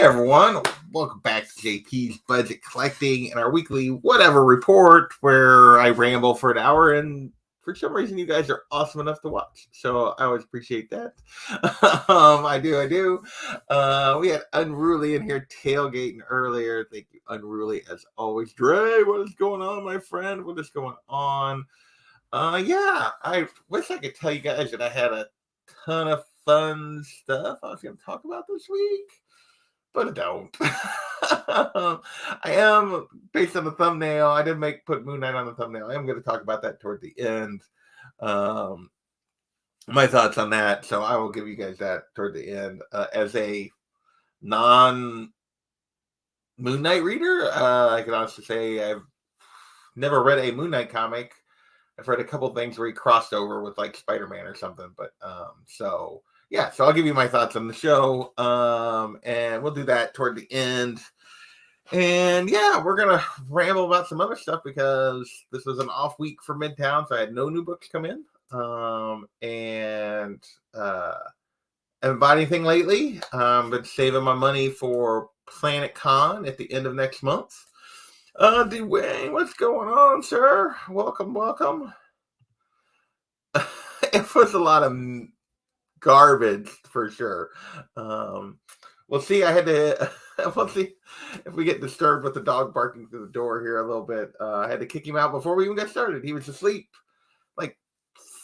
everyone, welcome back to JP's Budget Collecting and our weekly whatever report where I ramble for an hour and for some reason you guys are awesome enough to watch. So I always appreciate that. I do. We had Unruly in here tailgating earlier. Thank you, Unruly, as always. Dre, what is going on, my friend? What is going on? Yeah, I wish I could tell you guys that I had a ton of fun stuff I was going to talk about this week, but I don't. I am, based on the thumbnail, I did put Moon Knight on the thumbnail. I am going to talk about that toward the end. My thoughts on that, so I will give you guys that toward the end. As a non Moon Knight reader, I can honestly say I've never read a Moon Knight comic. I've read a couple things where he crossed over with like Spider-Man or something, but so I'll give you my thoughts on the show, and we'll do that toward the end. And yeah, we're gonna ramble about some other stuff because this was an off week for Midtown, so I had no new books come in, and haven't bought anything lately. Been saving my money for Planet Con at the end of next month. Dwayne, what's going on, sir? Welcome. It was a lot of garbage for sure. We'll see. We'll see if we get disturbed with the dog barking through the door here a little bit. I had to kick him out before we even got started. He was asleep. Like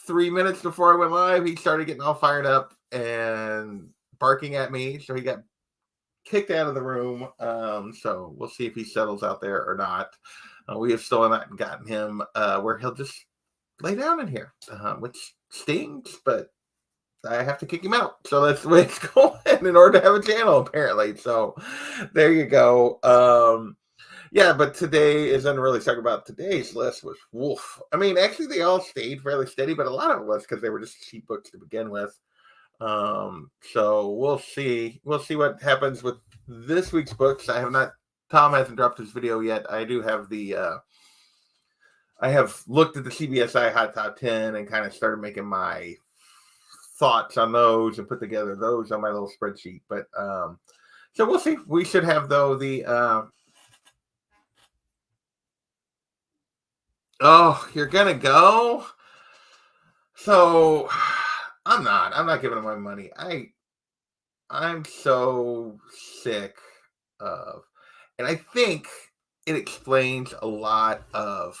3 minutes before I went live, he started getting all fired up and barking at me. So he got kicked out of the room. So we'll see if he settles out there or not. We have still not gotten him where he'll just lay down in here, which stings, but I have to kick him out. So that's the way it's going in order to have a channel, apparently. So there you go. But today is Unruly. Talk about today's list was woof. I mean, actually, they all stayed fairly steady, but a lot of it was because they were just cheap books to begin with. So we'll see. We'll see what happens with this week's books. Tom hasn't dropped his video yet. I do have I have looked at the CBSI Hot Top 10 and kind of started making my thoughts on those and put together those on my little spreadsheet. But so we'll see. We should have though you're gonna go? So I'm not giving him my money. I'm so sick of, and I think it explains a lot of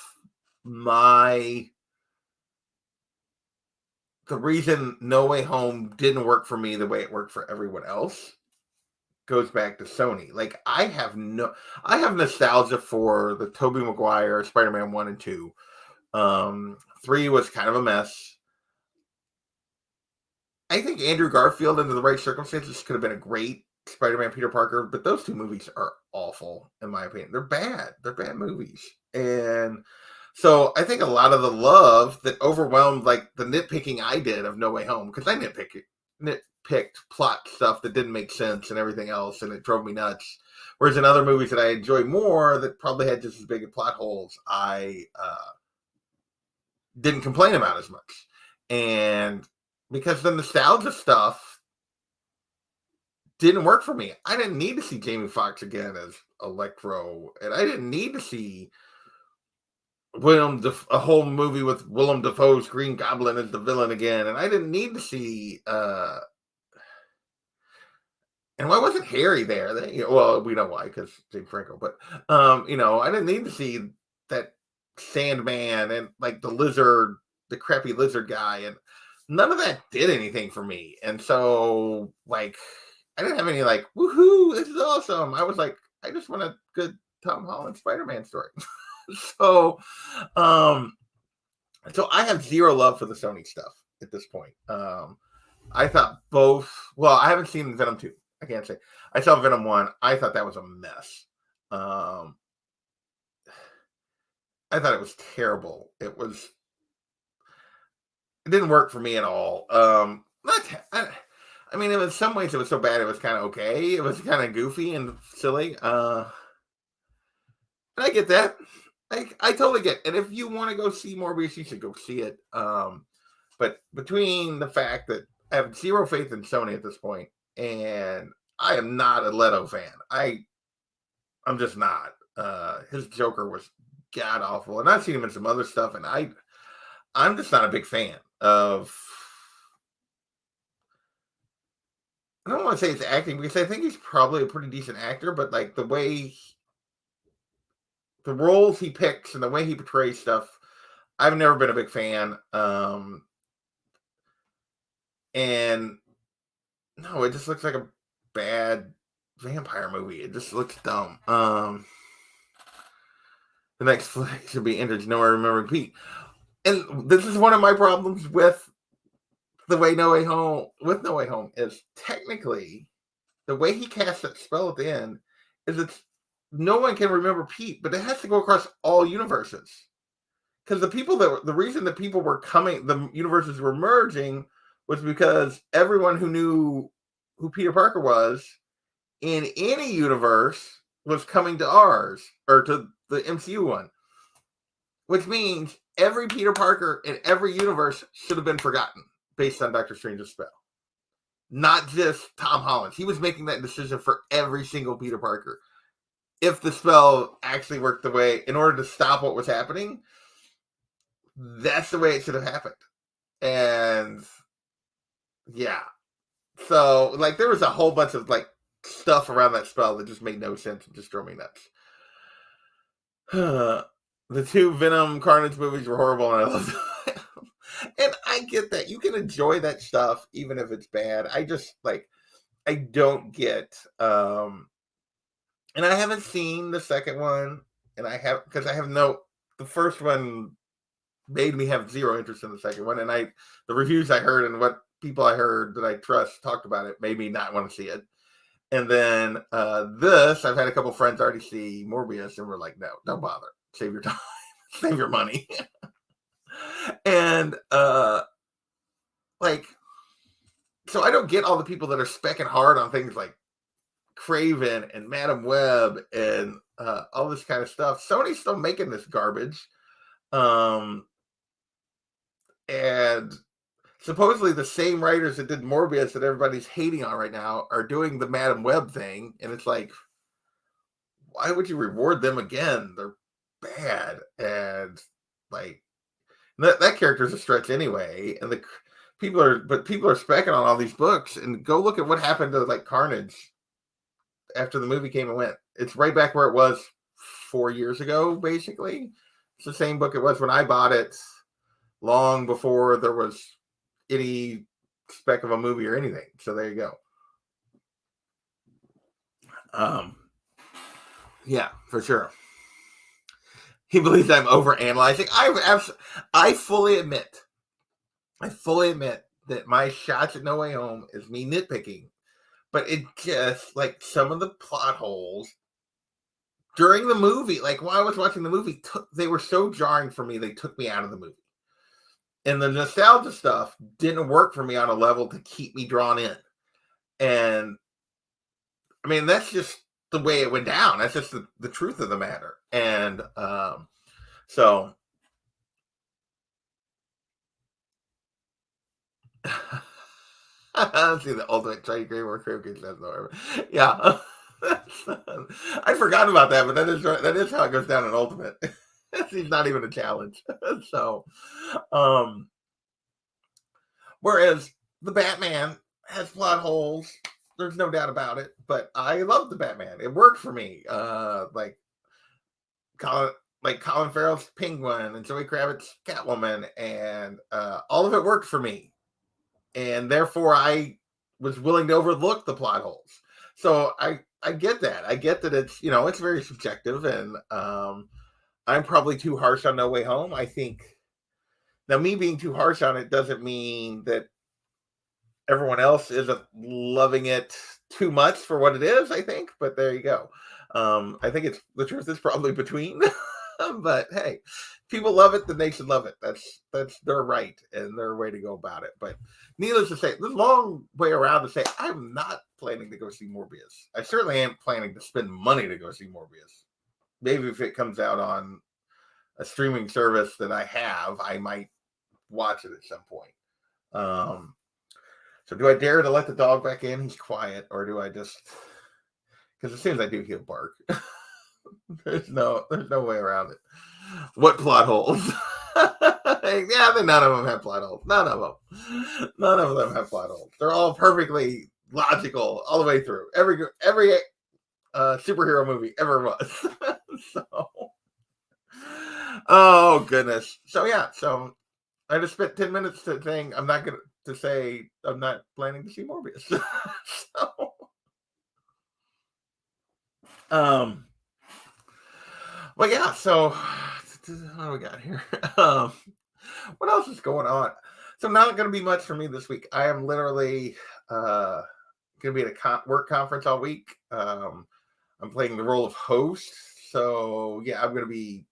the reason No Way Home didn't work for me the way it worked for everyone else goes back to Sony. Like I have nostalgia for the Tobey Maguire Spider-Man 1 and 2. 3 was kind of a mess. I think Andrew Garfield, under the right circumstances, could have been a great Spider-Man Peter Parker, but those two movies are awful, in my opinion. They're bad. They're bad movies. And so I think a lot of the love that overwhelmed like the nitpicking I did of No Way Home, because I nitpicked plot stuff that didn't make sense and everything else, and it drove me nuts. Whereas in other movies that I enjoy more that probably had just as big plot holes, I didn't complain about as much. And because the nostalgia stuff didn't work for me. I didn't need to see Jamie Foxx again as Electro, and I didn't need to see a whole movie with Willem Dafoe's Green Goblin as the villain again, and I didn't need to see and why wasn't Harry there? Well, we know why, because James Franco, but I didn't need to see that Sandman and like the crappy lizard guy, and none of that did anything for me. And so like I didn't have any like woohoo, this is awesome. I was like, I just want a good Tom Holland Spider-Man story. So I have zero love for the Sony stuff at this point. I thought I haven't seen Venom 2. I can't say. I saw Venom 1. I thought that was a mess. I thought it was terrible. It didn't work for me at all. I mean, in some ways it was so bad it was kind of okay. It was kind of goofy and silly. And I get that. I totally get it. And if you want to go see Morbius, you should go see it. But between the fact that I have zero faith in Sony at this point, and I am not a Leto fan. I'm just not. His Joker was god awful, and I've seen him in some other stuff, and I'm just not a big fan of. I don't want to say it's acting because I think he's probably a pretty decent actor, but like the roles he picks and the way he portrays stuff, I've never been a big fan. And no, it just looks like a bad vampire movie. It just looks dumb. The next flick should be Entered Nowhere Remembering Pete. And this is one of my problems with the way No Way Home is technically the way he casts that spell at the end is it's no one can remember Pete, but it has to go across all universes. Because the reason that people were coming, the universes were merging was because everyone who knew who Peter Parker was in any universe was coming to ours or to the MCU one, which means every Peter Parker in every universe should have been forgotten based on Doctor Strange's spell. Not just Tom Holland. He was making that decision for every single Peter Parker. If the spell actually worked the way, in order to stop what was happening, that's the way it should have happened. And yeah. So, like, there was a whole bunch of, like, stuff around that spell that just made no sense and just drove me nuts. The two Venom Carnage movies were horrible, and I loved them. And I get that. You can enjoy that stuff, even if it's bad. I just, like, I don't get, and I haven't seen the second one, and because the first one made me have zero interest in the second one, and the reviews I heard and what people I heard that I trust talked about it made me not want to see it. And then I've had a couple friends already see Morbius, and we're like, no, don't bother. Save your time. Save your money. And like, so I don't get all the people that are specking hard on things like Craven and Madam Web and all this kind of stuff. Sony's still making this garbage. And supposedly the same writers that did Morbius that everybody's hating on right now are doing the Madam Web thing. And it's like, why would you reward them again? They're bad. And like, that character's a stretch anyway. And people are specking on all these books, and go look at what happened to like Carnage after the movie came and went. It's right back where it was 4 years ago, basically. It's the same book it was when I bought it, long before there was any speck of a movie or anything. So there you go. Yeah, for sure. He believes I'm overanalyzing. I fully admit that my shots at No Way Home is me nitpicking, but it just, like, some of the plot holes during the movie, like while I was watching the movie, they were so jarring for me, they took me out of the movie. And the nostalgia stuff didn't work for me on a level to keep me drawn in. And I mean, that's just the way it went down. That's just the truth of the matter. And so see the ultimate Chinese Grey Cricket says no. Yeah. I'd forgotten about that, but that is how it goes down in Ultimate. He's not even a challenge. So whereas the Batman has plot holes, there's no doubt about it. But I love the Batman. It worked for me. Like Colin Farrell's Penguin and Zoe Kravitz's Catwoman, and all of it worked for me. And therefore I was willing to overlook the plot holes. So I get that. I get that it's, it's very subjective, and I'm probably too harsh on No Way Home. I think now, me being too harsh on it doesn't mean that everyone else isn't loving it too much for what it is, I think, but there you go. I think the truth is probably between, but hey, people love it, then they should love it. That's their right and their way to go about it. But needless to say, there's a long way around to say I'm not planning to go see Morbius. I certainly am planning to spend money to go see Morbius. Maybe if it comes out on a streaming service that I have, I might watch it at some point. So do I dare to let the dog back in? He's quiet, or do I just? Because as soon as I do, he'll bark. there's no way around it. What plot holes? Yeah, none of them have plot holes. None of them have plot holes. They're all perfectly logical all the way through. Every superhero movie ever was. So, oh goodness. So yeah. So I just spent 10 minutes saying I'm not planning to see Morbius. So, well, yeah. So what do we got here? What else is going on? So not going to be much for me this week. I am literally going to be at a work conference all week. I'm playing the role of host. So yeah, I'm going to be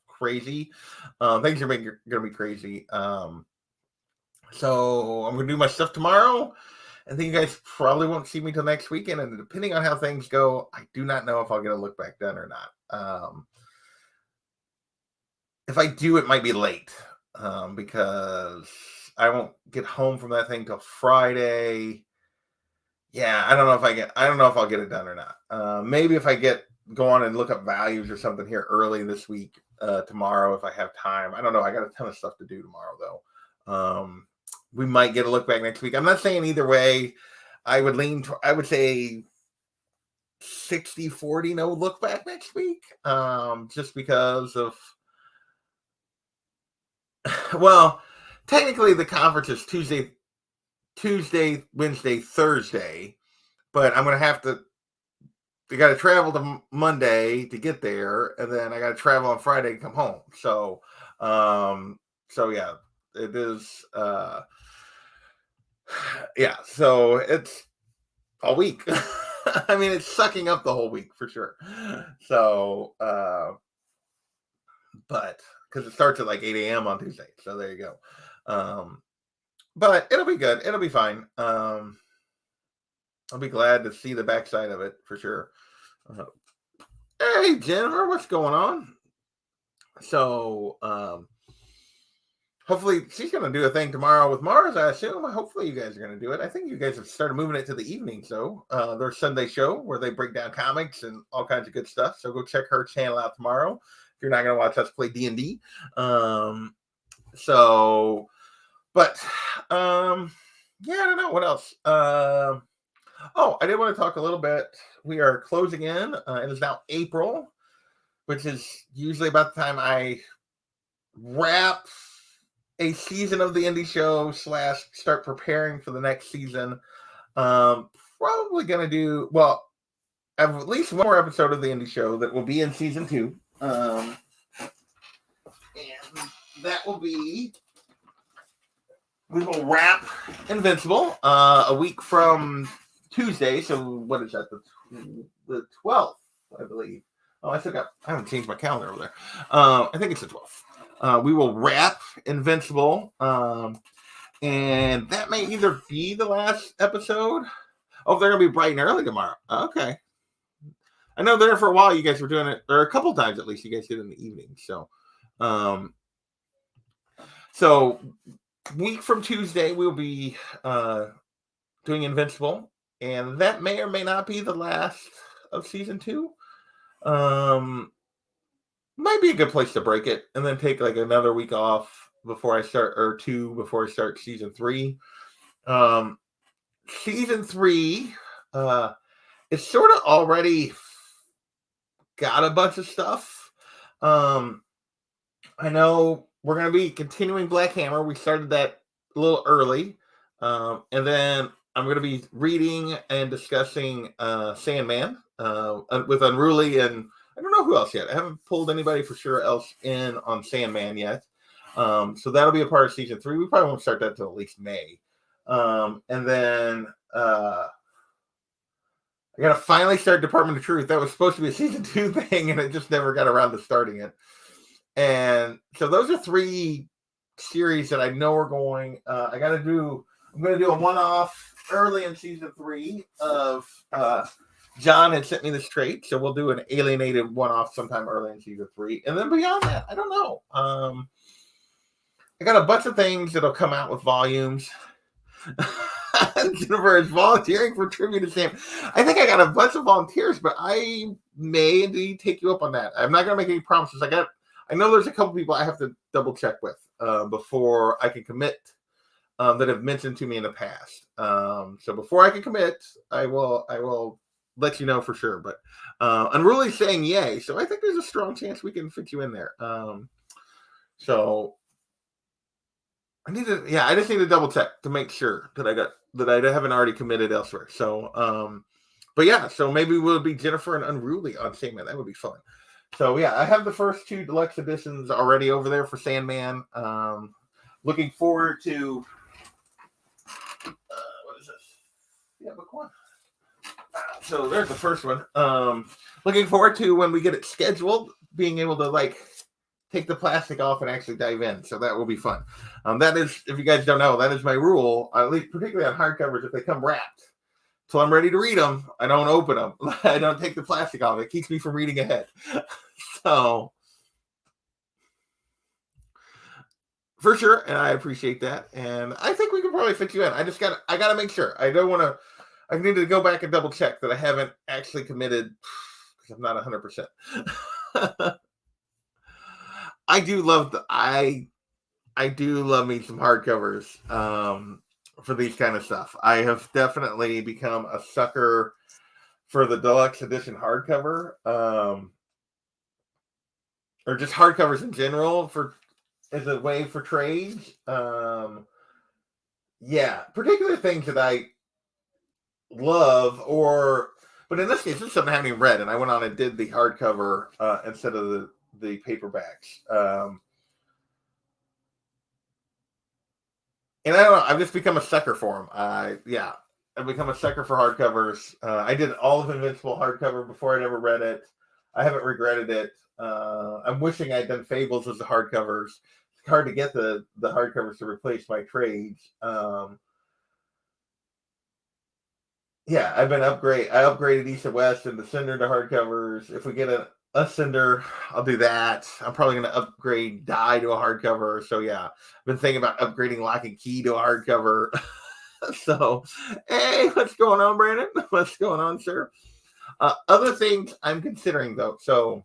crazy. Things are going to be crazy. So I'm going to do my stuff tomorrow. I think you guys probably won't see me till next weekend. And depending on how things go, I do not know if I'll get a look back done or not. If I do, it might be late because I won't get home from that thing till Friday. Yeah, I don't know if I'll get it done or not. Maybe if I go on and look up values or something here early this week, tomorrow, if I have time. I don't know. I got a ton of stuff to do tomorrow though. We might get a look back next week. I'm not saying either way. I would say 60-40 no look back next week. Just because of, well, technically the conference is Tuesday, Wednesday, Thursday, but I'm going to have to, I got to travel to Monday to get there. And then I got to travel on Friday to come home. So yeah, it is, yeah, so it's a week. I mean, it's sucking up the whole week for sure. So, but because it starts at like 8 a.m. on Tuesday. So there you go. But it'll be good. It'll be fine. I'll be glad to see the backside of it for sure. Hey, Jennifer, what's going on? So, hopefully she's going to do a thing tomorrow with Mars, I assume. Hopefully you guys are going to do it. I think you guys have started moving it to the evening. So their Sunday show where they break down comics and all kinds of good stuff. So go check her channel out tomorrow if you're not going to watch us play D&D. Yeah, I don't know what else. I did want to talk a little bit. We are closing in. It is now April, which is usually about the time I wrap a season of the indie show / start preparing for the next season. Probably going to do, I have at least one more episode of the indie show that will be in season 2. And that will be, we will wrap Invincible a week from Tuesday. So what is that? The 12th, I believe. Oh, I haven't changed my calendar over there. I think it's the 12th. We will wrap Invincible. And that may either be the last episode. Oh, they're going to be bright and early tomorrow. Okay. I know there for a while you guys were doing it, or a couple times at least you guys did it in the evening. So week from Tuesday, we'll be doing Invincible. And that may or may not be the last of season 2. Might be a good place to break it and then take like another week off before I start, or 2 before I start season 3. Season 3, it's sort of already got a bunch of stuff. I know we're going to be continuing Black Hammer. We started that a little early. And then I'm going to be reading and discussing Sandman with Unruly, and I don't know who else yet. I haven't pulled anybody for sure else in on Sandman yet. So that'll be a part of season 3. We probably won't start that until at least May. And then I got to finally start Department of Truth. That was supposed to be a season 2 thing, and it just never got around to starting it. And so those are 3 series that I know are going. I'm going to do a one-off early in season 3 of John had sent me this trait, so we'll do an Alienated one-off sometime early in season 3. And then beyond that, I don't know. I got a bunch of things that'll come out with volumes. Jennifer is volunteering for tribute to Sam. I think I got a bunch of volunteers, but I may indeed take you up on that. I'm not going to make any promises. I know there's a couple people I have to double check with before I can commit that have mentioned to me in the past. So before I can commit, I will let you know for sure. But Unruly saying yay, so I think there's a strong chance we can fit you in there. So I just need to double check to make sure that I haven't already committed elsewhere. So but yeah, so maybe we'll be Jennifer and Unruly on Sandman. That would be fun. So yeah, I have the first 2 deluxe editions already over there for Sandman. Looking forward to what is this? Yeah, book 1. So there's the first one. Looking forward to when we get it scheduled, being able to take the plastic off and actually dive in. So that will be fun. That is, if you guys don't know, that is my rule, at least particularly on hardcovers. If they come wrapped, till I'm ready to read them, I don't open them. I don't take the plastic off. It keeps me from reading ahead. So for sure, and I appreciate that. And I think we can probably fit you in. I got to make sure. I need to go back and double check that I haven't actually committed because I'm not 100%. I do love I do love me some hardcovers for these kind of stuff. I have definitely become a sucker for the deluxe edition hardcover, or just hardcovers in general as a way for trades. Particular things that I love, but in this case, this is something I haven't even read, and I went on and did the hardcover instead of the paperbacks. And I don't know, I've just become a sucker for them. I've become a sucker for hardcovers. I did all of Invincible hardcover before I'd ever read it. I haven't regretted it. I'm wishing I'd done Fables as the hardcovers. It's hard to get the hardcovers to replace my trades. I've been I upgraded East and West and the Cinder to hardcovers. If we get a Cinder, I'll do that. I'm probably going to upgrade Die to a hardcover. So yeah, I've been thinking about upgrading Lock and Key to a hardcover. So, hey, what's going on, Brandon? What's going on, sir? Other things I'm considering though. So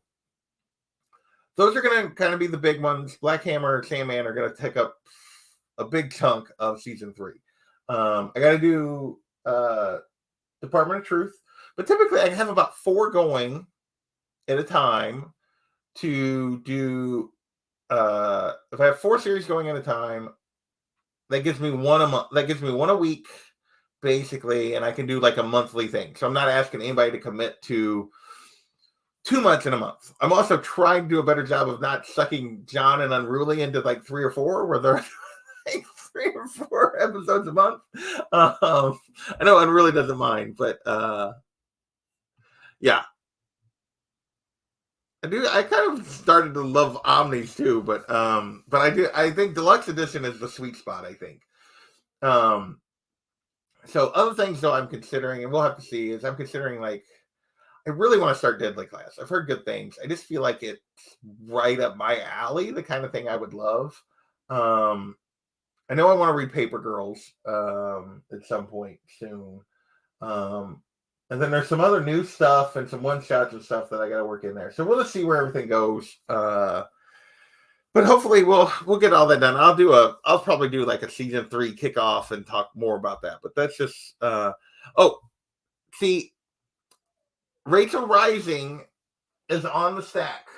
those are going to kind of be the big ones. Black Hammer and Sandman are going to take up a big chunk of season 3. I got to do Department of Truth, but typically I have about 4 going at a time to do. If I have 4 series going at a time, that gives me 1 a month. That gives me 1 a week, basically, and I can do like a monthly thing. So I'm not asking anybody to commit to 2 months in a month. I'm also trying to do a better job of not sucking John and Unruly into like 3 or 4, where they're like 3 or 4 episodes a month. I know Unruly doesn't mind, but yeah. I kind of started to love Omnis too, but I think Deluxe Edition is the sweet spot, I think. So other things though I'm considering, and we'll have to see, is I'm considering I really want to start Deadly Class. I've heard good things. I just feel like it's right up my alley, the kind of thing I would love. I know I want to read Paper Girls at some point soon. And then there's some other new stuff and some one-shots and stuff that I got to work in there. So we'll just see where everything goes. But hopefully we'll get all that done. I'll probably do like a season 3 kickoff and talk more about that. But that's just see, Rachel Rising is on the stack,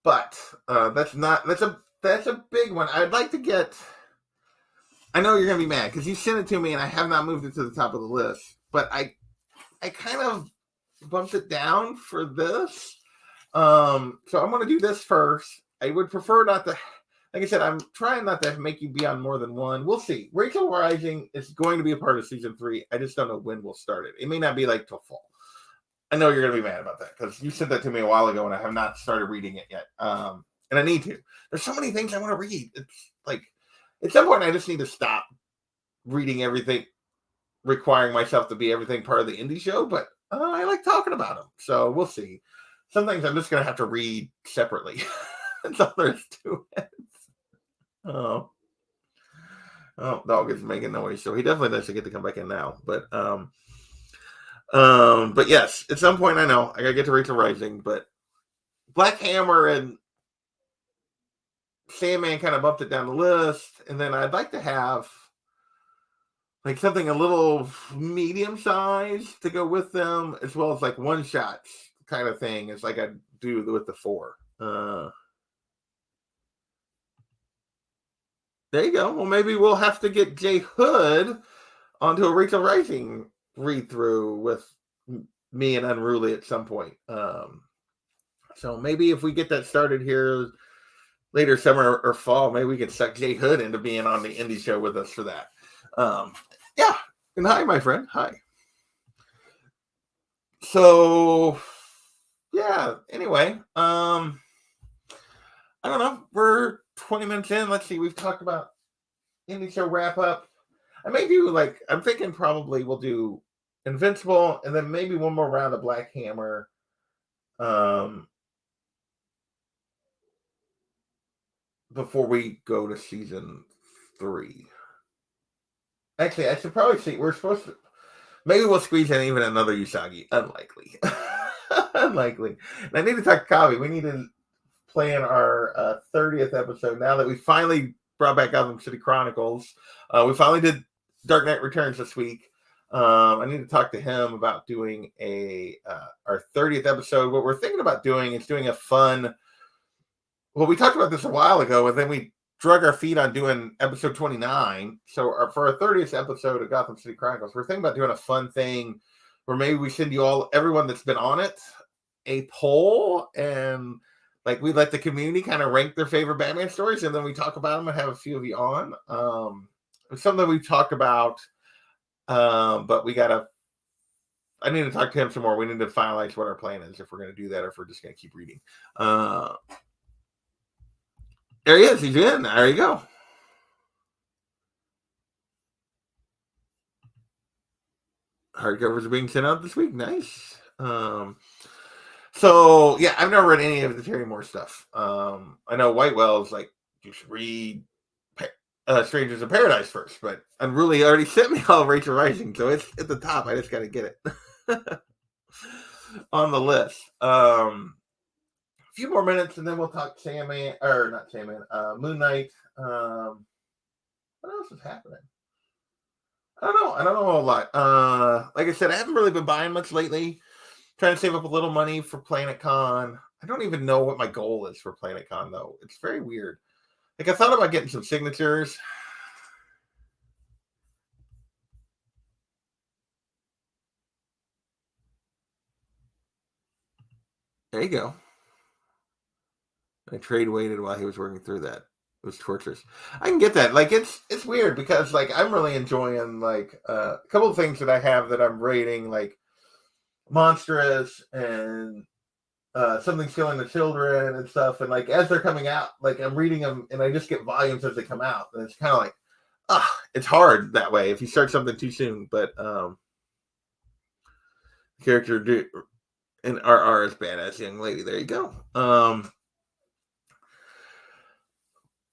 but that's a big one. I'd like to get. I know you're gonna be mad because you sent it to me and I have not moved it to the top of the list, but I kind of bumped it down for this. So I'm going to do this first. I would prefer not to, like I said, I'm trying not to make you be on more than one. We'll see. Rachel Rising is going to be a part of season 3. I just don't know when we'll start it. It may not be like till fall. I know you're going to be mad about that because you said that to me a while ago and I have not started reading it yet. And I need to. There's so many things I want to read. It's like, at some point I just need to stop reading everything, requiring myself to be everything part of the indie show, but I like talking about them. So we'll see. Some things I'm just going to have to read separately. That's all there is to it. Oh. Oh, dog is making noise, so he definitely doesn't get to come back in now. But yes, at some point I know I gotta get to Rachel Rising, but Black Hammer and Sandman kind of bumped it down the list, and then I'd like to have like something a little medium size to go with them, as well as like one shots kind of thing. It's like I do with the 4. There you go. Well, maybe we'll have to get Jay Hood onto a Rachel Rising read through with me and Unruly at some point. So maybe if we get that started here later summer or fall, maybe we can suck Jay Hood into being on the indie show with us for that. Yeah. And hi, my friend. Hi. So yeah, anyway, I don't know. We're 20 minutes in. Let's see. We've talked about indie show wrap up. I may do like, I'm thinking probably we'll do Invincible and then maybe one more round of Black Hammer. Before we go to season 3. Actually, I should probably see. We're supposed to. Maybe we'll squeeze in even another Usagi. Unlikely. Unlikely. And I need to talk to Kavi. We need to plan our 30th episode now that we finally brought back Gotham City Chronicles. We finally did Dark Knight Returns this week. I need to talk to him about doing our 30th episode. What we're thinking about doing is doing a fun. Well, we talked about this a while ago, and then we drug our feet on doing episode 29. So for our 30th episode of Gotham City Chronicles, we're thinking about doing a fun thing where maybe we send you all, everyone that's been on it, a poll, and like we let the community kind of rank their favorite Batman stories, and then we talk about them and have a few of you on. It's something we've talked about, but I need to talk to him some more. We need to finalize what our plan is, if we're going to do that or if we're just going to keep reading. There he is. He's in. There you go. Hardcovers are being sent out this week. Nice. So yeah, I've never read any of the Terry Moore stuff. I know Whitewell's like, you should read Strangers in Paradise first, but Unruly already sent me all of Rachel Rising, so it's at the top. I just got to get it on the list. A few more minutes, and then we'll talk Moon Knight. What else is happening? I don't know a lot. Like I said, I haven't really been buying much lately. Trying to save up a little money for Planet Con. I don't even know what my goal is for Planet Con, though. It's very weird. Like, I thought about getting some signatures. There you go. I trade waited while he was working through that. It was torturous. I can get that. Like, it's weird because, like, I'm really enjoying, like, a couple of things that I have that I'm rating, like Monstrous and Something's Killing the Children and stuff. And, like, as they're coming out, like, I'm reading them and I just get volumes as they come out. And it's kind of like, it's hard that way if you start something too soon. But character and RR is badass young lady. There you go.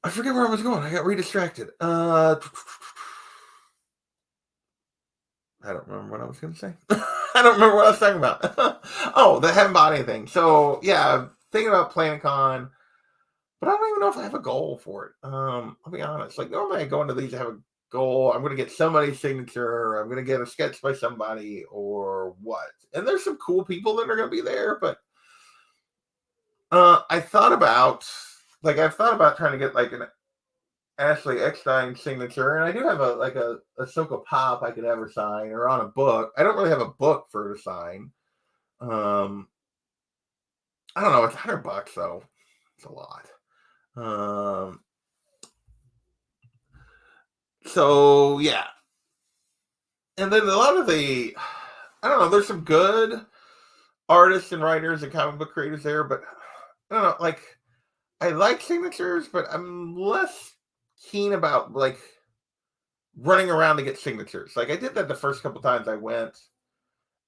I forget where I was going. I got redistracted. I don't remember what I was going to say. I don't remember what I was talking about. Oh, the haven't bought anything. So yeah, I'm thinking about Planet Con, but I don't even know if I have a goal for it. I'll be honest. Like normally I go into these, I have a goal. I'm going to get somebody's signature. I'm going to get a sketch by somebody or what. And there's some cool people that are going to be there, but I've thought about trying to get like an Ashley Eckstein signature, and I do have a Ahsoka Pop I could have her sign, or on a book. I don't really have a book for her to sign. I don't know. It's $100 though. It's a lot. So yeah, and then a lot of I don't know. There's some good artists and writers and comic book creators there, but I don't know. Like I like signatures, but I'm less keen about like running around to get signatures. Like I did that the first couple times I went,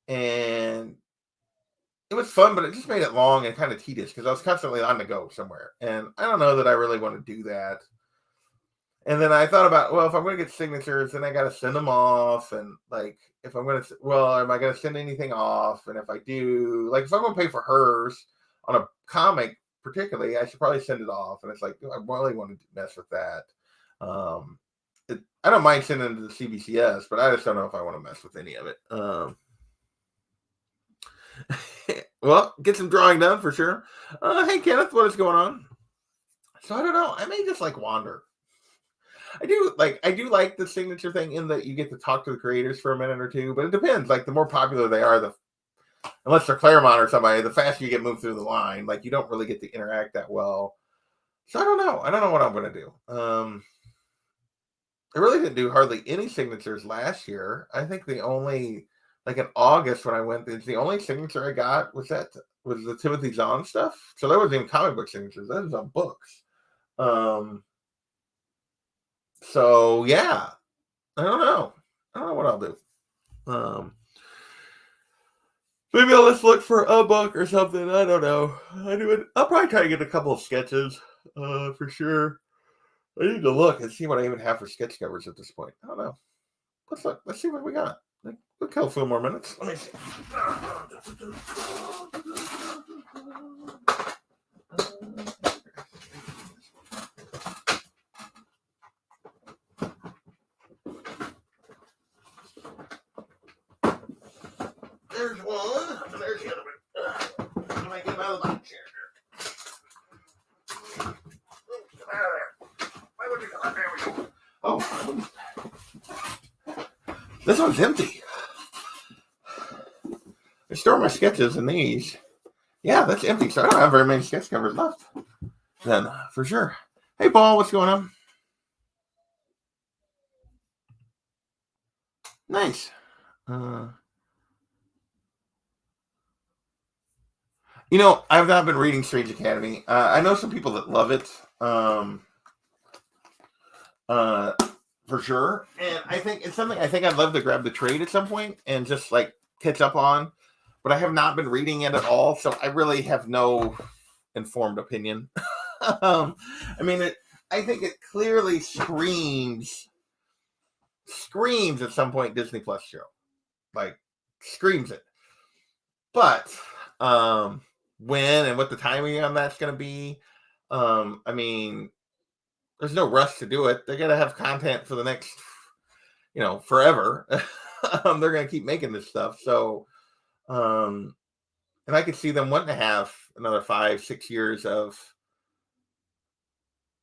and it was fun, but it just made it long and kind of tedious because I was constantly on the go somewhere, and I don't know that I really want to do that. And then I thought about, well, if I'm going to get signatures, then I got to send them off. And like, if I'm going to, well, am I going to send anything off? And if I do, like, if I'm going to pay for hers on a comic, particularly, I should probably send it off. And it's like, I really want to mess with that. I don't mind sending it to the CBCS, but I just don't know if I want to mess with any of it. Well, get some drawing done for sure. Hey, Kenneth, what is going on? So I don't know. I may just like wander. I do like the signature thing in that you get to talk to the creators for a minute or two, but it depends. Like the more popular they are, unless they're Claremont or somebody, the faster you get moved through the line. Like you don't really get to interact that well. So I don't know. I don't know what I'm going to do. I really didn't do hardly any signatures last year. I think the only, like in August when I went, the only signature I got was the Timothy Zahn stuff. So that wasn't even comic book signatures. That was on books. So yeah, I don't know. I don't know what I'll do. Maybe I'll just look for a book or something. I don't know. I'll probably try to get a couple of sketches, for sure. I need to look and see what I even have for sketch covers at this point. I don't know. Let's look. Let's see what we got. We'll kill a few more minutes. Let me see. There's one, and there's the other one. Let me get him out of the box here. Come out of there. Why would you come out? There we go. Oh, this one's empty. I store my sketches in these. Yeah, that's empty, so I don't have very many sketch covers left. Then, for sure. Hey, Paul, what's going on? Nice. I've not been reading Strange Academy. I know some people that love it. For sure. And I think it's something I'd love to grab the trade at some point and just like catch up on. But I have not been reading it at all, so I really have no informed opinion. I think it clearly screams at some point Disney Plus show. Like, screams it. But when and what the timing on that's going to be, there's no rush to do it. They're going to have content for the next, forever. They're going to keep making this stuff. So, and I could see them wanting to have another 5-6 years of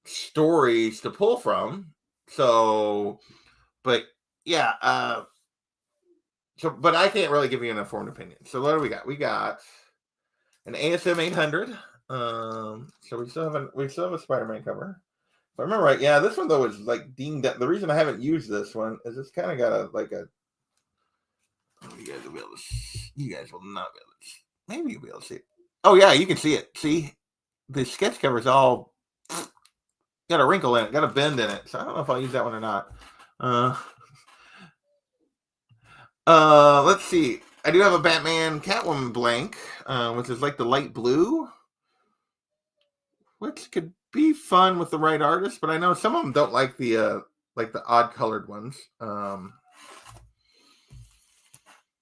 stories to pull from. So, but yeah, but I can't really give you an informed opinion. So what do we got? We got an ASM 800. So we still have a Spider-Man cover. If I remember right, yeah, this one though is like deemed that. The reason I haven't used this one is it's kind of got you guys will not be able to see. Maybe you'll be able to see it. Oh yeah, you can see it. See, the sketch cover is all got a wrinkle in it, got a bend in it. So I don't know if I'll use that one or not. Let's see. I do have a Batman Catwoman blank, which is like the light blue, which could be fun with the right artist, but I know some of them don't like the odd colored ones.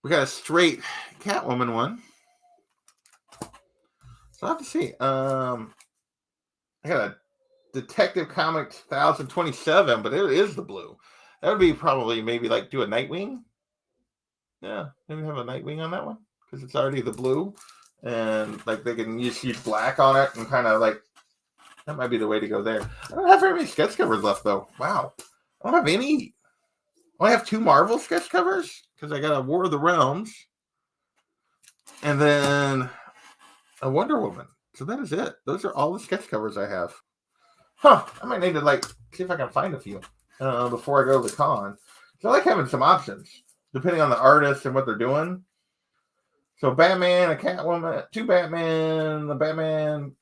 We got a straight Catwoman one. So I'll have to see. I got a Detective Comics 1027, but it is the blue. That would be probably maybe like do a Nightwing. Yeah, maybe have a Nightwing on that one because it's already the blue, and like they can use black on it and kind of like that might be the way to go there. I don't have very many sketch covers left though. Wow, I don't have any. I have 2 Marvel sketch covers because I got a War of the Realms, and then a Wonder Woman. So that is it. Those are all the sketch covers I have. Huh? I might need to see if I can find a few before I go to the con. So I like having some options depending on the artist and what they're doing. So Batman, a Catwoman, 2 Batman,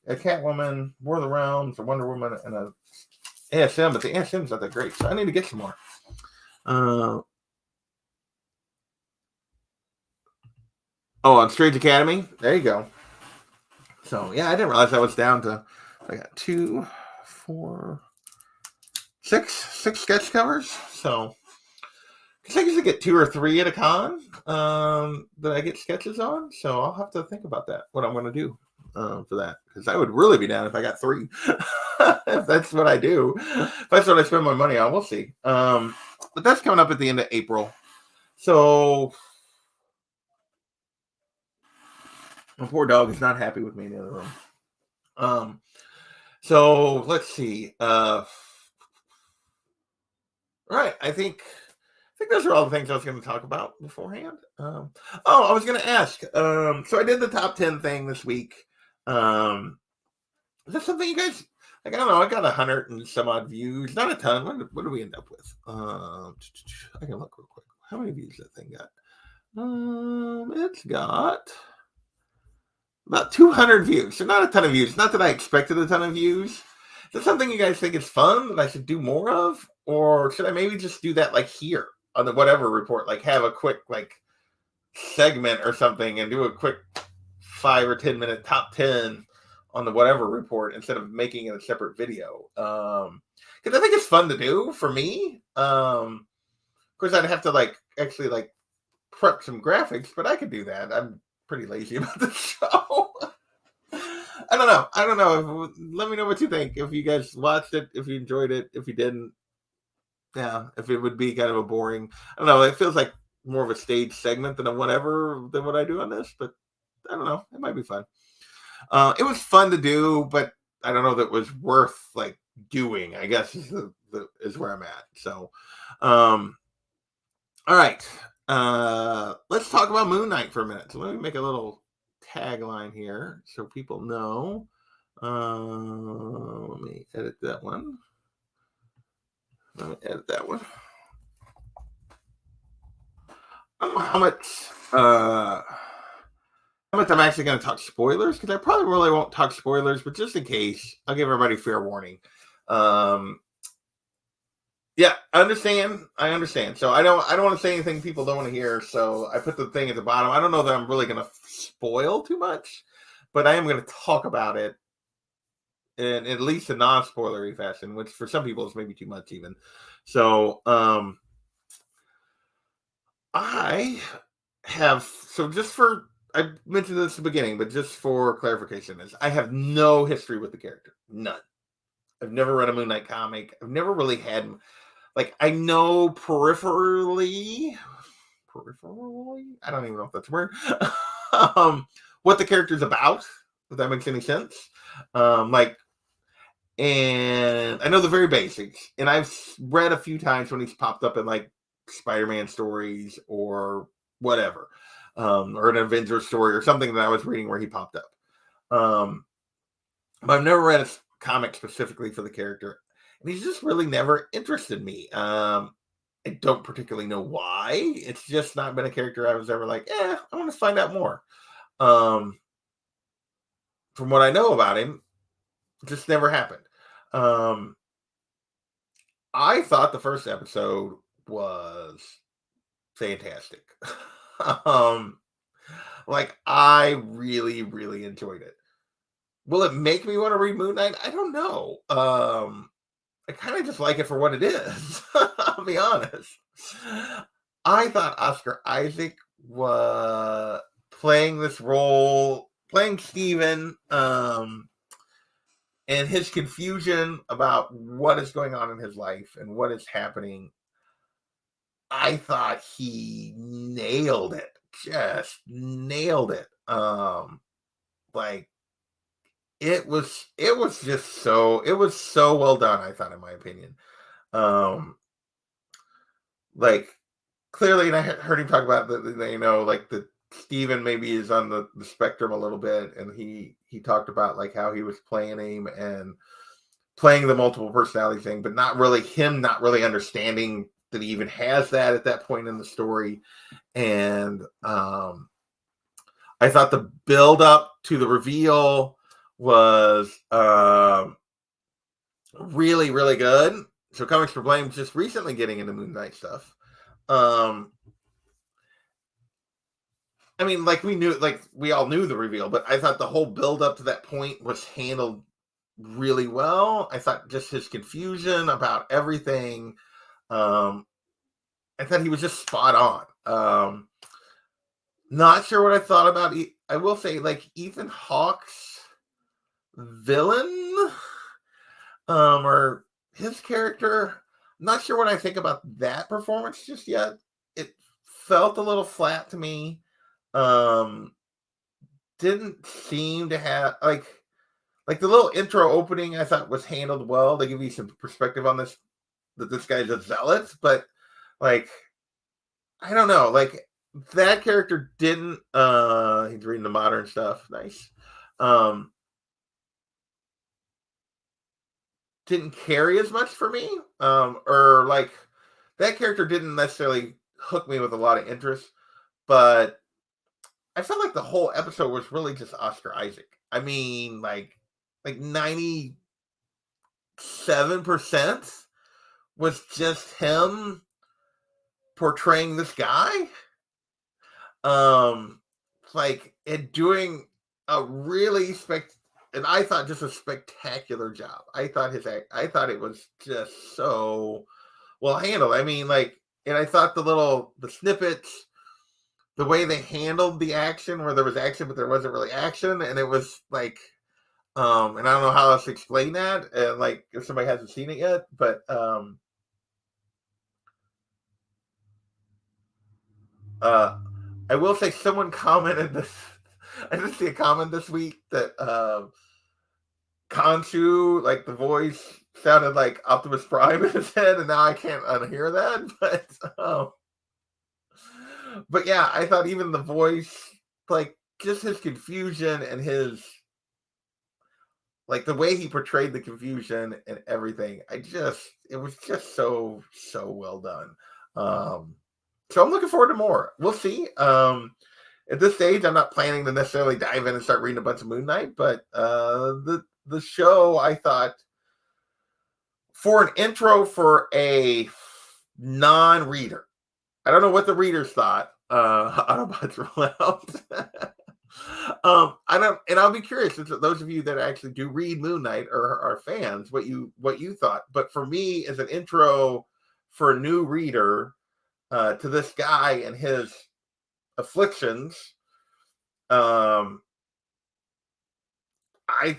a Catwoman, War of the Realms, a Wonder Woman, and a ASM. But the ASM's not that great, so I need to get some more. On Strange Academy. There you go. So yeah, I didn't realize I was down to. I got 2, 4, six sketch covers. So I usually get 2 or 3 at a con that I get sketches on. So I'll have to think about that, what I'm going to do for that. Because I would really be down if I got 3. If that's what I do. If that's what I spend my money on, we'll see. But that's coming up at the end of April. So my poor dog is not happy with me in the other room. So let's see. All right, I think those are all the things I was going to talk about beforehand. I was going to ask. So I did the top 10 thing this week. Is that something you guys like? I don't know. I got 100 and some odd views. Not a ton. What do we end up with? I can look real quick. How many views that thing got? It's got about 200 views. So not a ton of views. Not that I expected a ton of views. Is that something you guys think is fun that I should do more of? Or should I maybe just do that like here on the whatever report? Like have a quick like segment or something and do a quick 5 or 10 minute top 10 on the whatever report instead of making it a separate video. Because I think it's fun to do for me. Of course, I'd have to like actually like prep some graphics, but I could do that. I'm pretty lazy about the show. I don't know. Let me know what you think. If you guys watched it, if you enjoyed it, if you didn't, yeah, if it would be kind of a boring. I don't know. It feels like more of a stage segment than what I do on this, but I don't know. It might be fun. It was fun to do, but I don't know that it was worth like doing, I guess is where I'm at. So, all right. Let's talk about Moon Knight for a minute. So let me make a little tagline here so people know. Let me edit that one. I don't know how much I'm actually going to talk spoilers, because I probably really won't talk spoilers, but just in case, I'll give everybody fair warning. Yeah, I understand. So I don't want to say anything people don't want to hear. So I put the thing at the bottom. I don't know that I'm really going to spoil too much, but I am going to talk about it in at least a non-spoilery fashion, which for some people is maybe too much even. So I mentioned this at the beginning, but just for clarification, is I have no history with the character. None. I've never read a Moon Knight comic. I've never really had, like, I know peripherally, I don't even know if that's a word, what the character's about, if that makes any sense. And I know the very basics, and I've read a few times when he's popped up in like Spider-Man stories or whatever, or an Avengers story or something that I was reading where he popped up. But I've never read a comic specifically for the character, and he's just really never interested me. I don't particularly know why. It's just not been a character I was ever like, I want to find out more. From what I know about him, it just never happened. I thought the first episode was fantastic. Like I really, really enjoyed it. Will it make me want to read Moon Knight? I don't know. I kind of just like it for what it is. I'll be honest. I thought Oscar Isaac was playing this role, playing Steven, and his confusion about what is going on in his life and what is happening. I thought he nailed it. Just nailed it. Like it was so well done, I thought, in my opinion. Like clearly, and I heard him talk about like the Steven maybe is on the spectrum a little bit, and he talked about like how he was playing him and playing the multiple personality thing, but not really understanding that he even has that at that point in the story. And I thought the build up to the reveal was really, really good. So Comics for Blame just recently getting into Moon Knight stuff. I mean, like we all knew the reveal, but I thought the whole build up to that point was handled really well. I thought just his confusion about everything. Um, I thought he was just spot on. Not sure what I thought about. I will say, like Ethan Hawke's villain, or his character. Not sure what I think about that performance just yet. It felt a little flat to me. Um, didn't seem to have like the little intro opening. I thought was handled well to give you some perspective on this, that this guy's a zealot, but like I don't know, like that character didn't. He's reading the modern stuff. Nice. Um, didn't carry as much for me. Or like that character didn't necessarily hook me with a lot of interest, but I felt like the whole episode was really just Oscar Isaac. I mean, like 97% was just him portraying this guy. Um, like and doing a really and I thought just a spectacular job. I thought it was just so well handled. I mean, like, and I thought the snippets, the way they handled the action, where there was action but there wasn't really action, and it was like, and I don't know how else to explain that, and like if somebody hasn't seen it yet, but I will say someone commented this. I did see a comment this week that Khonshu, like the voice sounded like Optimus Prime in his head, and now I can't unhear that. But yeah, I thought even the voice, like just his confusion and his like the way he portrayed the confusion and everything, it was just so well done. Um, so I'm looking forward to more. We'll see. At this stage, I'm not planning to necessarily dive in and start reading a bunch of Moon Knight, but the show, I thought, for an intro for a non-reader, I don't know what the readers thought. Autobots roll out. I don't, and I'll be curious, since those of you that actually do read Moon Knight or are fans, what you thought. But for me, as an intro for a new reader to this guy and his afflictions, um, I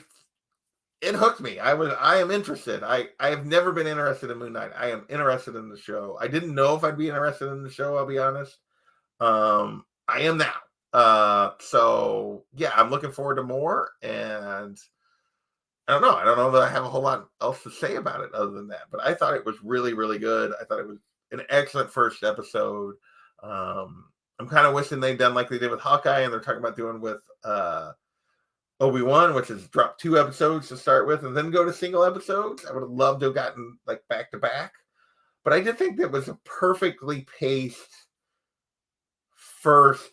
it hooked me. I am interested. I have never been interested in Moon Knight. I am interested in the show. I didn't know if I'd be interested in the show, I'll be honest. I am now. So yeah, I'm looking forward to more, and I don't know. I don't know that I have a whole lot else to say about it other than that. But I thought it was really, really good. I thought it was an excellent first episode. I'm kind of wishing they'd done like they did with Hawkeye, and they're talking about doing with Obi-Wan, which is drop 2 episodes to start with and then go to single episodes. I would have loved to have gotten like back to back. But I did think that was a perfectly paced first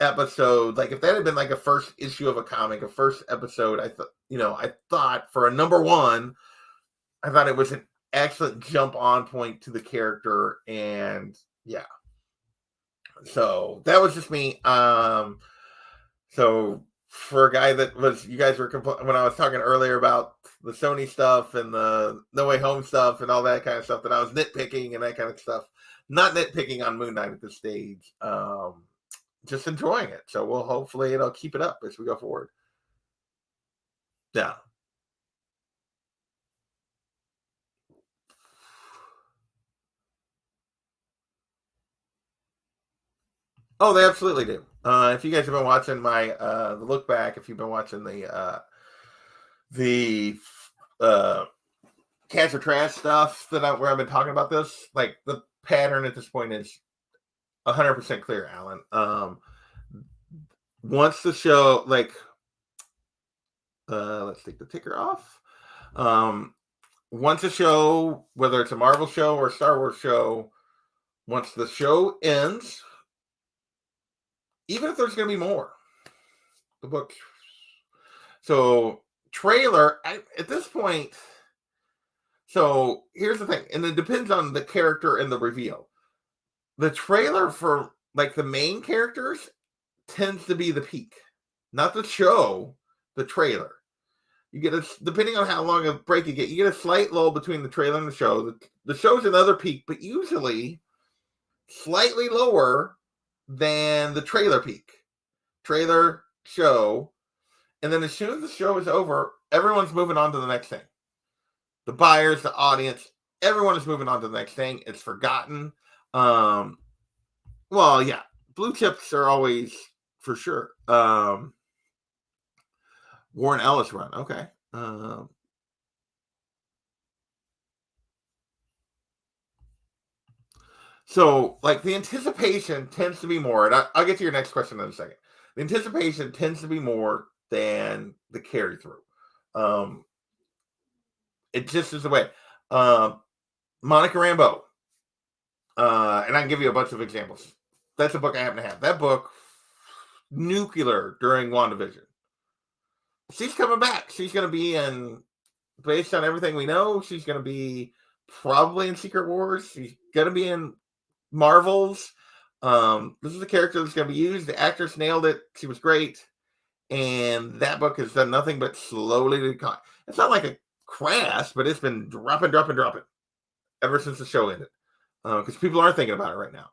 episode. Like if that had been like a first issue of a comic, a first episode, I thought for a number 1, I thought it was an excellent jump on point to the character. And yeah. So that was just me. So for a guy that was, you guys were when I was talking earlier about the Sony stuff and the No Way Home stuff and all that kind of stuff, that I was nitpicking and that kind of stuff. Not nitpicking on Moon Knight at this stage. Just enjoying it. So hopefully it'll keep it up as we go forward. Yeah. Oh, they absolutely do. If you guys have been watching my the look back, if you've been watching the cancer trash stuff where I've been talking about this, like the pattern at this point is 100% clear, Alan. Once the show, like, let's take the ticker off. Once a show, whether it's a Marvel show or a Star Wars show, once the show ends, even if there's going to be more, the book. So trailer at this point. So here's the thing, and it depends on the character and the reveal. The trailer for like the main characters tends to be the peak, not the show, the trailer. You get depending on how long a break you get a slight lull between the trailer and the show. The show's another peak, but usually slightly lower than the trailer peak. Trailer, show, and then as soon as the show is over, everyone's moving on to the next thing. The buyers, the audience, everyone is moving on to the next thing. It's forgotten. Well, yeah, blue chips are always for sure. Warren Ellis run, okay. So, like, the anticipation tends to be more, and I'll get to your next question in a second. The anticipation tends to be more than the carry through. It just is the way. Monica Rambeau, and I can give you a bunch of examples. That's a book I happen to have. That book, nuclear during WandaVision. She's coming back. She's going to be in, based on everything we know, she's going to be probably in Secret Wars. She's going to be in Marvels. This is a character that's going to be used. The actress nailed it. She was great. And that book has done nothing but slowly decline. It's not like a crash, but it's been dropping ever since the show ended. Because people aren't thinking about it right now.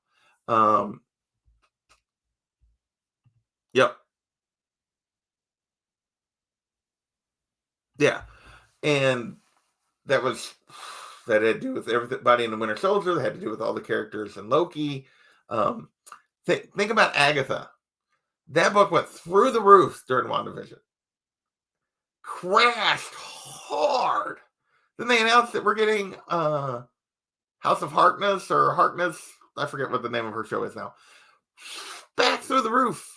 Yep. Yeah. And that had to do with everybody in the Winter Soldier. That had to do with all the characters in Loki. Think about Agatha. That book went through the roof during WandaVision. Crashed hard. Then they announced that we're getting House of Harkness or Harkness. I forget what the name of her show is now. Back through the roof.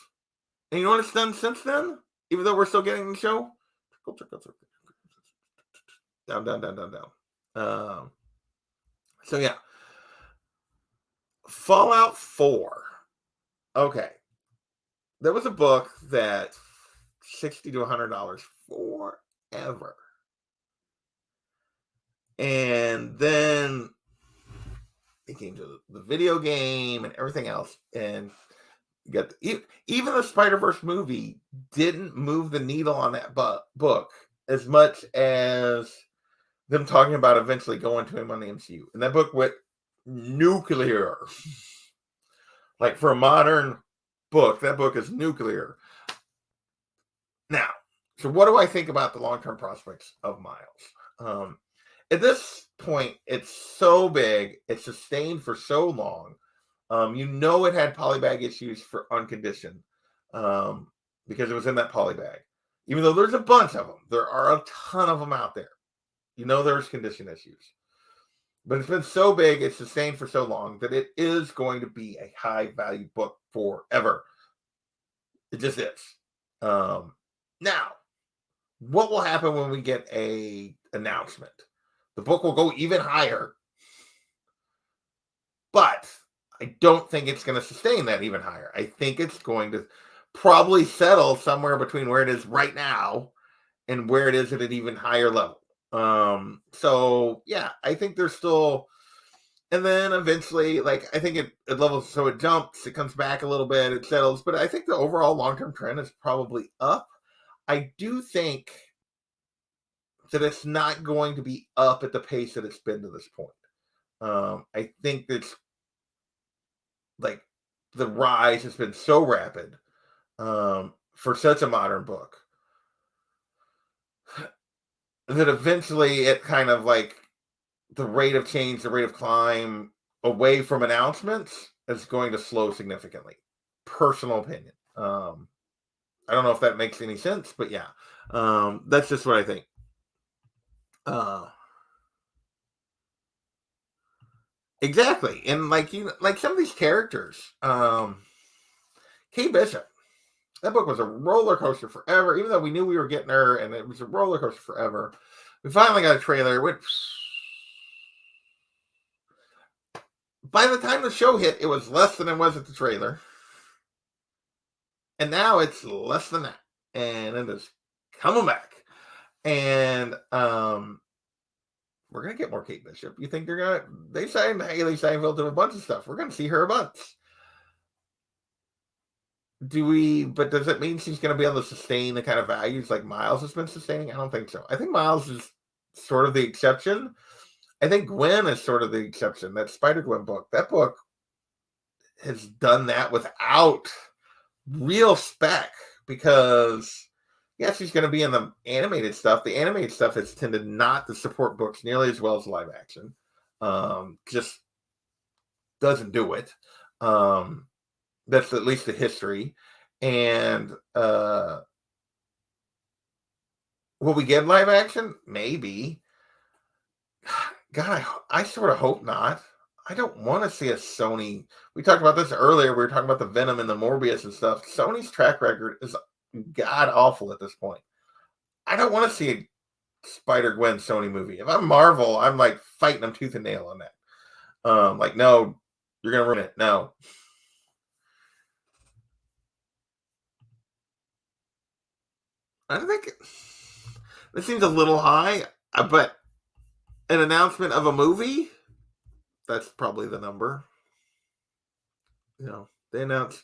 And you know what it's done since then? Even though we're still getting the show? Down. So yeah. Fallout 4. Okay. There was a book that $60 to $100 forever. And then it came to the video game and everything else. And you got even the Spider-Verse movie didn't move the needle on that book as much as them talking about eventually going to him on the MCU. And that book went nuclear. Like, for a modern book, that book is nuclear. Now, so what do I think about the long-term prospects of Miles? At this point, it's so big, it's sustained for so long. It had polybag issues for Unconditioned because it was in that polybag. Even though there's a bunch of them, there are a ton of them out there. There's condition issues. But it's been so big, it's sustained for so long that it is going to be a high-value book forever. It just is. Now, what will happen when we get a announcement? The book will go even higher. But I don't think it's going to sustain that even higher. I think it's going to probably settle somewhere between where it is right now and where it is at an even higher level. So yeah, I think there's still, and then eventually, like, I think it levels, so it jumps, it comes back a little bit, it settles, but I think the overall long-term trend is probably up. I do think that it's not going to be up at the pace that it's been to this point. I think that's, like, the rise has been so rapid for such a modern book that eventually it kind of, like, the rate of change, the rate of climb away from announcements is going to slow significantly. Personal opinion. I don't know if that makes any sense, but yeah, that's just what I think. Exactly. And like some of these characters, Kate Bishop, that book was a roller coaster forever, even though we knew we were getting her, and it was a roller coaster forever. We finally got a trailer. By the time the show hit, it was less than it was at the trailer. And now it's less than that. And it is coming back. And we're going to get more Kate Bishop. You think they signed Haley Steinfeld to a bunch of stuff. We're going to see her a bunch. but does it mean she's going to be able to sustain the kind of values like Miles has been sustaining? I don't think so. I think Miles is sort of the exception. I think Gwen is sort of the exception. That Spider-Gwen book, that book has done that without real spec because, yeah, she's going to be in the animated stuff. The animated stuff has tended not to support books nearly as well as live action. Just doesn't do it. That's at least the history. And will we get live action? Maybe. God, I sort of hope not. I don't want to see a Sony. We talked about this earlier. We were talking about the Venom and the Morbius and stuff. Sony's track record is god awful at this point. I don't want to see a Spider-Gwen Sony movie. If I'm Marvel, I'm like fighting them tooth and nail on that. Like, no, you're gonna ruin it. No. I think this seems a little high, but an announcement of a movie, that's probably the number. They announce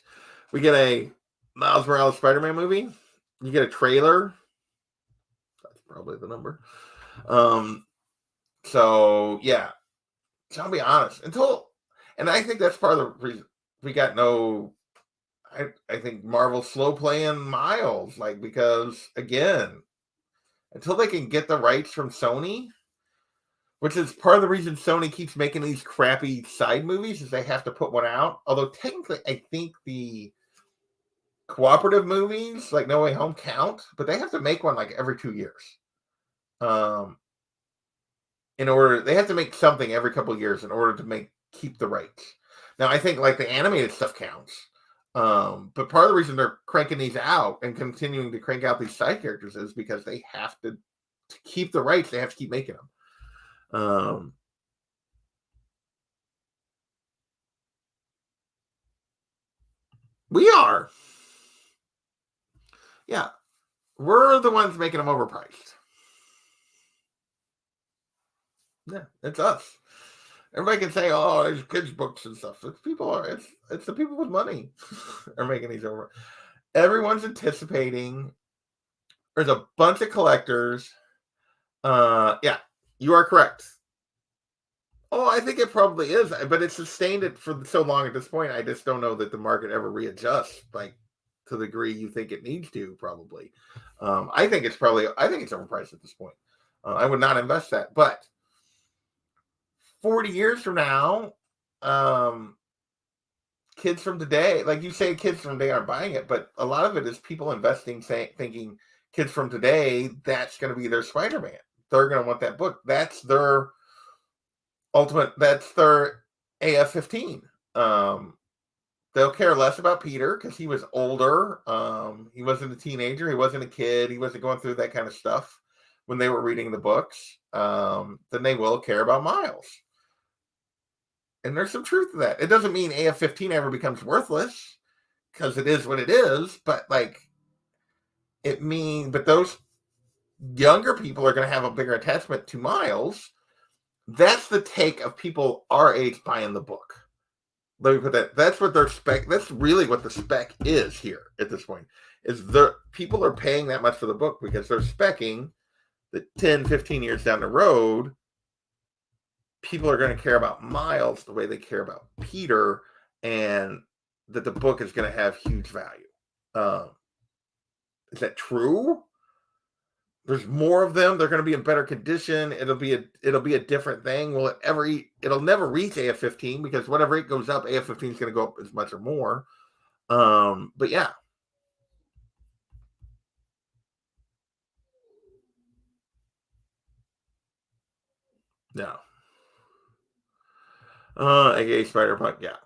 we get a Miles Morales Spider-Man movie. You get a trailer. That's probably the number. So yeah. So I'll be honest. And I think that's part of the reason we got no. I think Marvel's slow playing Miles, like, because again, until they can get the rights from Sony, which is part of the reason Sony keeps making these crappy side movies, is they have to put one out. Although technically, I think the cooperative movies like No Way Home count, but they have to make one like every 2 years. In order, they have to make something every couple of years in order to keep the rights. Now, I think like the animated stuff counts. But part of the reason they're cranking these out and continuing to crank out these side characters is because they have to keep the rights. They have to keep making them. We are. Yeah. We're the ones making them overpriced. Yeah, it's us. Everybody can say, "Oh, there's kids' books and stuff." It's the people with money are making these over. Everyone's anticipating. There's a bunch of collectors. Yeah, you are correct. Oh, I think it probably is, but it's sustained it for so long at this point. I just don't know that the market ever readjusts like to the degree you think it needs to. Probably, I think it's overpriced at this point. I would not invest that, but 40 years from now, kids from today, like you say, kids from today aren't buying it, but a lot of it is people investing, thinking kids from today, that's going to be their Spider-Man. They're going to want that book. That's their AF-15. They'll care less about Peter because he was older. He wasn't a teenager. He wasn't a kid. He wasn't going through that kind of stuff when they were reading the books. Then they will care about Miles. And there's some truth to that. It doesn't mean AF-15 ever becomes worthless because it is what it is. But but those younger people are going to have a bigger attachment to Miles. That's the take of people our age buying the book. Let me put that. That's what their spec. That's really what the spec is here at this point. Is the people are paying that much for the book because they're specking that 10, 15 years down the road, people are going to care about Miles the way they care about Peter, and that the book is going to have huge value. Is that true? There's more of them. They're going to be in better condition. It'll be a different thing. Will it ever? It'll never reach AF-15 because whatever it goes up, AF-15 is going to go up as much or more. But yeah. No. AKA Spider-Punk. Yeah.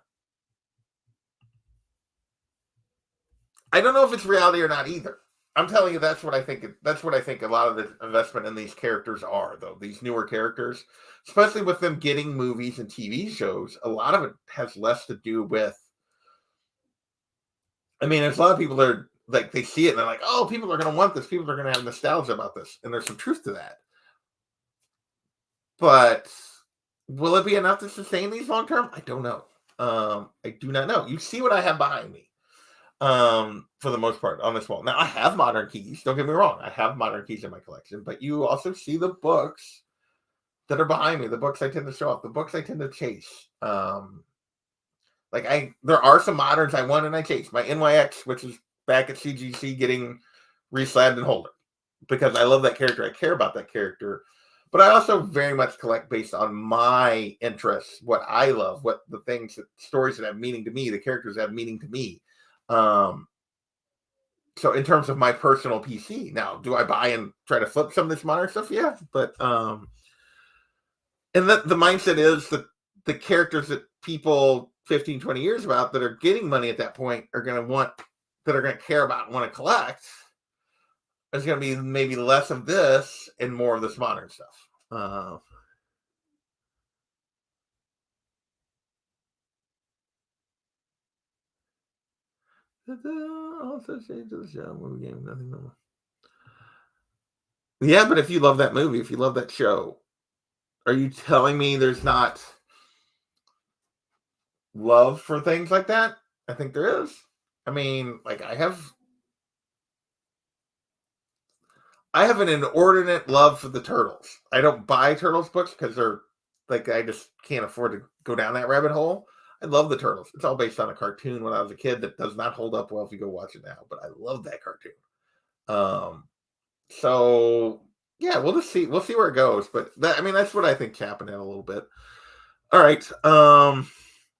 I don't know if it's reality or not either. I'm telling you, that's what I think. That's what I think a lot of the investment in these characters are, though. These newer characters, especially with them getting movies and TV shows, a lot of it has less to do with. I mean, there's a lot of people that are like, they see it and they're like, "Oh, people are going to want this. People are going to have nostalgia about this," and there's some truth to that. But will it be enough to sustain these long term? I don't know. I do not know. You see what I have behind me. for the most part on this wall. Now I have modern keys. Don't get me wrong. I have modern keys in my collection, but you also see the books that are behind me. The books I tend to show off. The books I tend to chase. There are some moderns I want and I chase. My NYX, which is back at CGC, getting reslabbed and holder because I love that character. I care about that character. But I also very much collect based on my interests, what I love, what the things, stories that have meaning to me, the characters that have meaning to me. So in terms of my personal PC, now, do I buy and try to flip some of this modern stuff? Yeah, but and the mindset is that the characters that people 15, 20 years about that are getting money at that point are going to care about and want to collect. There's going to be maybe less of this and more of this modern stuff. Also shades of the show, movie game, nothing more. Yeah, but if you love that movie, if you love that show, are you telling me there's not love for things like that? I think there is. I mean, like I have an inordinate love for the Turtles. I don't buy Turtles books because they're like I just can't afford to go down that rabbit hole. I love the Turtles. It's all based on a cartoon when I was a kid that does not hold up well if you go watch it now, but I love that cartoon. So yeah, we'll just see. We'll see where it goes. But that's what I think happened in a little bit. All right.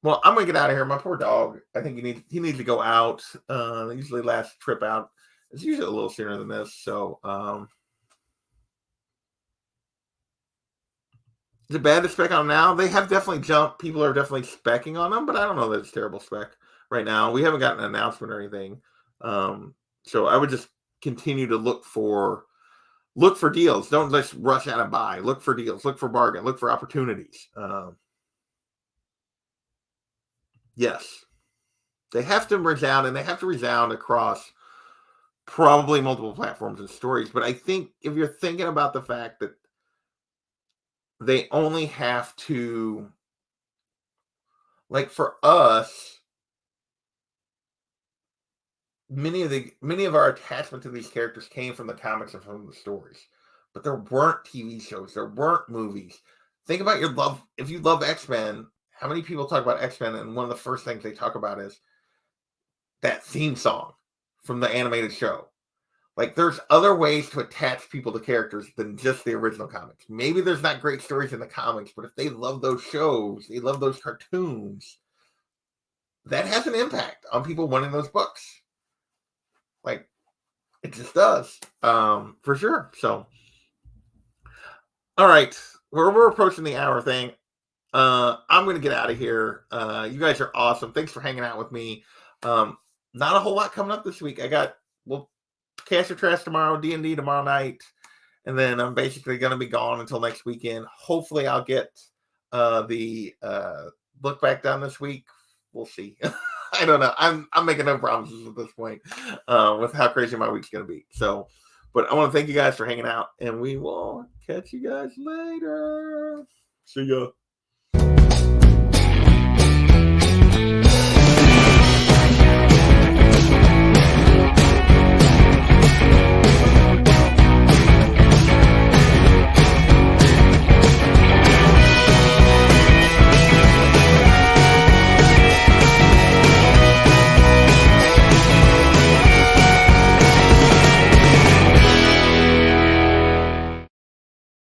Well, I'm gonna get out of here. My poor dog. I think he needs to go out. Usually last trip out is usually a little sooner than this. So is it bad to spec on them now? They have definitely jumped. People are definitely specking on them, but I don't know that it's terrible spec right now. We haven't gotten an announcement or anything. So I would just continue to look for deals. Don't just rush out and buy. Look for deals. Look for bargain. Look for opportunities. Yes. They have to resound, and they have to resound across probably multiple platforms and stories. But I think if you're thinking about the fact that they only have to, like for us, many of our attachment to these characters came from the comics and from the stories. But there weren't TV shows. There weren't movies. Think about your love. If you love X-Men, how many people talk about X-Men, and one of the first things they talk about is that theme song from the animated show. Like, there's other ways to attach people to characters than just the original comics. Maybe there's not great stories in the comics, but if they love those shows, they love those cartoons, that has an impact on people wanting those books. Like, it just does, for sure. So, all right, we're approaching the hour thing. I'm going to get out of here. You guys are awesome. Thanks for hanging out with me. Not a whole lot coming up this week. We'll Cash or Trash tomorrow, D&D tomorrow night, and then I'm basically going to be gone until next weekend. Hopefully I'll get the book back done this week. We'll see. I don't know. I'm making no promises at this point with how crazy my week's going to be. So, but I want to thank you guys for hanging out, and we will catch you guys later. See ya.